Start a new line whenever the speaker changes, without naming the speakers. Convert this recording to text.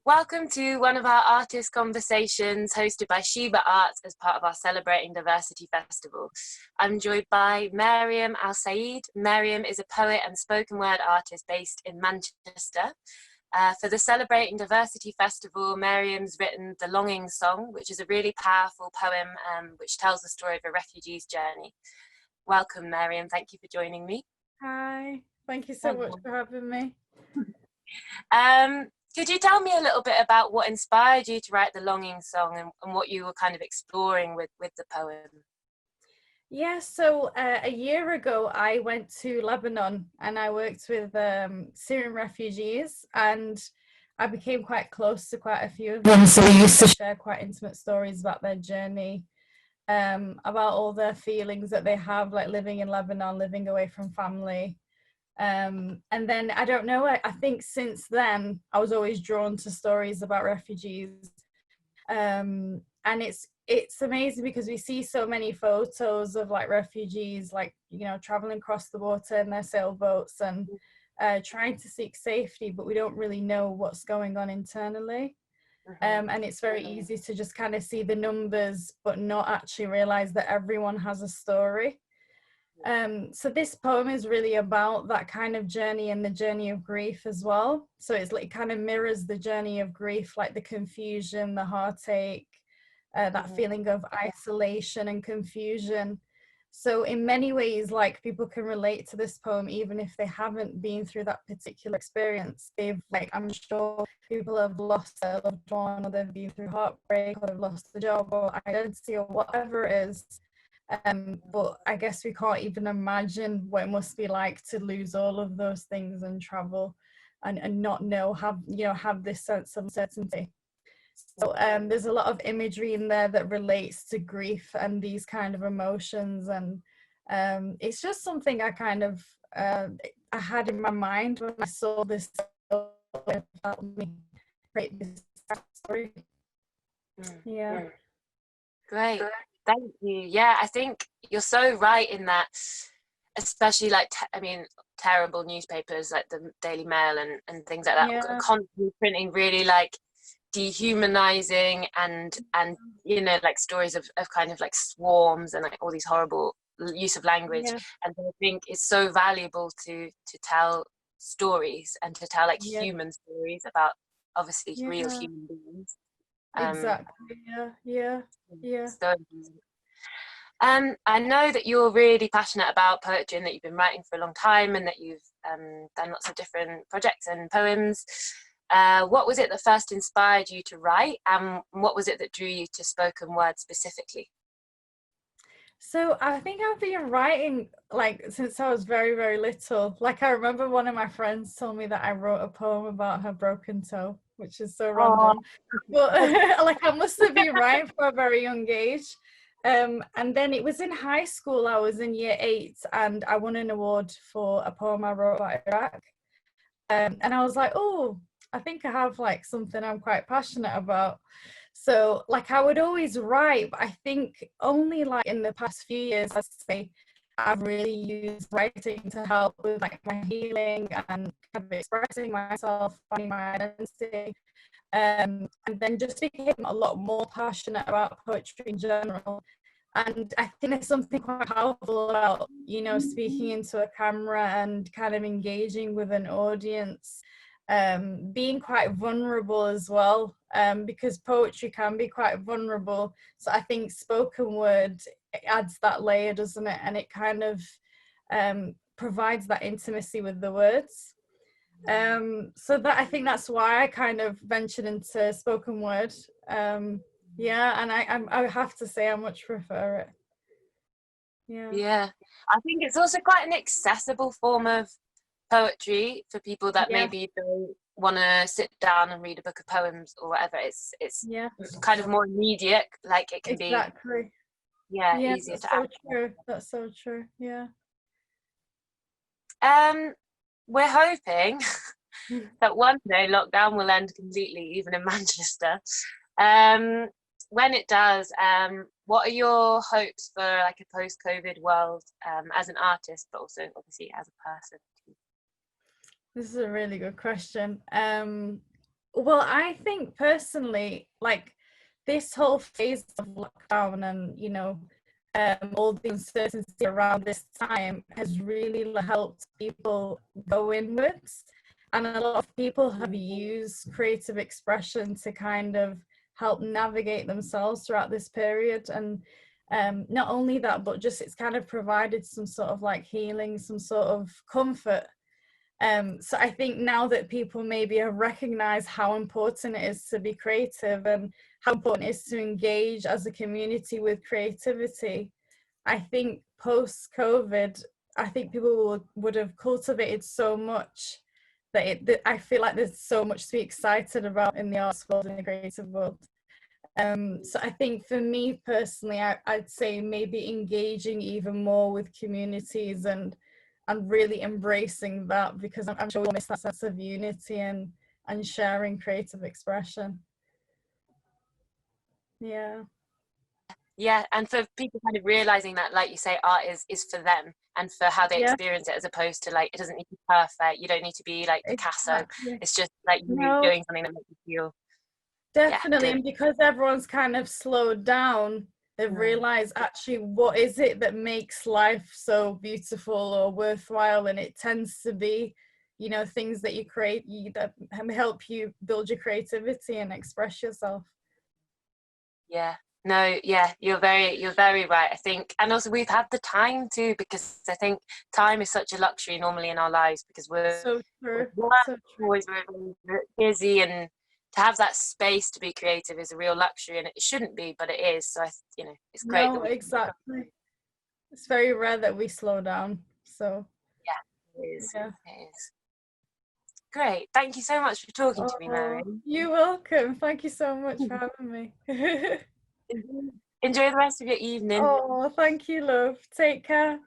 Welcome to one of our artist conversations hosted by Sheba Arts as part of our Celebrating Diversity Festival. I'm joined by Maryam Alsaeid. Maryam is a poet and spoken word artist based in Manchester. For the Celebrating Diversity Festival, Maryam's written The Longing Song, which is a really powerful poem which tells the story of a refugee's journey. Welcome, Maryam. Thank you for joining me.
Hi, thank you so much for having me.
Could you tell me a little bit about what inspired you to write The Longing Song and what you were kind of exploring with the poem?
Yeah, so a year ago I went to Lebanon and I worked with Syrian refugees, and I became quite close to quite a few of them. So we used to share quite intimate stories about their journey, about all their feelings that they have, like living in Lebanon, living away from family. And then I don't know, I think since then I was always drawn to stories about refugees, and it's amazing because we see so many photos of like refugees, like, you know, traveling across the water in their sailboats and trying to seek safety, but we don't really know what's going on internally. And it's very easy to just kind of see the numbers but not actually realize that everyone has a story. So this poem is really about that kind of journey and the journey of grief as well. So it's like, it kind of mirrors the journey of grief, like the confusion, the heartache, that feeling of isolation and confusion. So in many ways, like, people can relate to this poem even if they haven't been through that particular experience. They've, like, I'm sure people have lost a loved one, or they've been through heartbreak, or they've lost a job or identity or whatever it is. But I guess we can't even imagine what it must be like to lose all of those things and travel and not know, have this sense of uncertainty. So there's a lot of imagery in there that relates to grief and these kind of emotions, and it's just something I kind of I had in my mind when I saw this about me create this story. Yeah.
Great. Thank you. Yeah, I think you're so right in that, especially like, terrible newspapers like the Daily Mail and things like that, constantly printing really like dehumanizing and you know, like stories of kind of like swarms and like all these horrible use of language. And I think it's so valuable to tell stories and to tell like human stories about obviously real human beings.
Exactly. Yeah.
So, I know that you're really passionate about poetry and that you've been writing for a long time and that you've done lots of different projects and poems. What was it that first inspired you to write, and what was it that drew you to spoken word specifically?
So I think I've been writing like since I was very, very little. Like, I remember one of my friends told me that I wrote a poem about her broken toe, which is so random. But like, I must have been writing for a very young age. And then it was in high school, I was in year 8, and I won an award for a poem I wrote about Iraq. And I was like, oh, I think I have like something I'm quite passionate about. So like, I would always write, but I think only like in the past few years, I'd say, I've really used writing to help with like my healing and kind of expressing myself, finding my identity. And then just became a lot more passionate about poetry in general. And I think there's something quite powerful about, you know, speaking into a camera and kind of engaging with an audience, being quite vulnerable as well, because poetry can be quite vulnerable. So I think spoken word adds that layer, doesn't it? And it kind of provides that intimacy with the words. So that, I think that's why I kind of ventured into spoken word. Yeah, and I have to say I much prefer it.
Yeah, I think it's also quite an accessible form of poetry for people that maybe don't want to sit down and read a book of poems or whatever. It's kind of more immediate, like it can be easier to access.
That's so true.
We're hoping that one day lockdown will end completely, even in Manchester. When it does, what are your hopes for like a post-COVID world, as an artist, but also obviously as a person?
This is a really good question. Well, I think personally, like this whole phase of lockdown and, all the uncertainty around this time has really helped people go inwards. And a lot of people have used creative expression to kind of help navigate themselves throughout this period. And not only that, but just it's kind of provided some sort of like healing, some sort of comfort. So I think now that people maybe have recognized how important it is to be creative and how important it is to engage as a community with creativity, I think post-COVID, I think people would have cultivated so much that I feel like there's so much to be excited about in the arts world and the creative world. So I think for me personally, I'd say maybe engaging even more with communities and really embracing that, because I'm sure we'll miss that sense of unity and sharing creative expression. Yeah.
Yeah, and for people kind of realizing that, like you say, art is for them and for how they experience it, as opposed to like, it doesn't need to be perfect. You don't need to be like Picasso.
Exactly.
It's just like you doing something that makes you feel.
Definitely, and because everyone's kind of slowed down, they've realized actually what is it that makes life so beautiful or worthwhile, and it tends to be, things that you create that help you build your creativity and express yourself.
Yeah. No, yeah, you're very right, I think. And also we've had the time too, because I think time is such a luxury normally in our lives, because we're
so true.
always very busy, and to have that space to be creative is a real luxury, and it shouldn't be, but it is. So it's great that we
exactly. It's very rare that we slow down. So
yeah, it is. Yeah. It is. Great. Thank you so much for talking to me, Maryam.
You're welcome. Thank you so much for having me.
Enjoy the rest of your evening.
Oh, thank you, love. Take care.